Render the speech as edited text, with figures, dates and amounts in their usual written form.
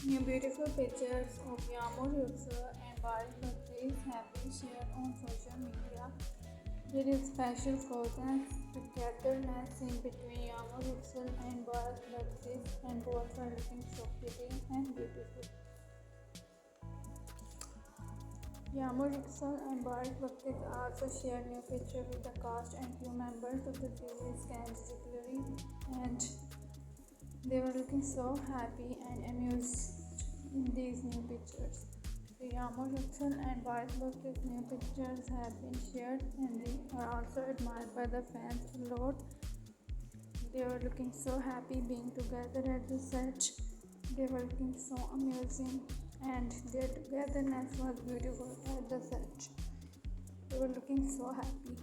New beautiful pictures of Yağmur, Yüksel, and Baris birthdays have been shared on social media. There is special togetherness in between Yağmur, Yüksel, and Baris birthdays, and both are looking so pretty and beautiful. Yağmur, Yüksel, and Baris birthdays also shared new picture with the cast and few members of the series Cicekleri, and they were looking so happy and amused in these new pictures. The Yağmur, Yüksel, and Baris birthdays new pictures have been shared and they are also admired by the fans a lot. They were looking so happy being together at the set. They were looking so amusing and their togetherness was beautiful at the set. They were looking so happy.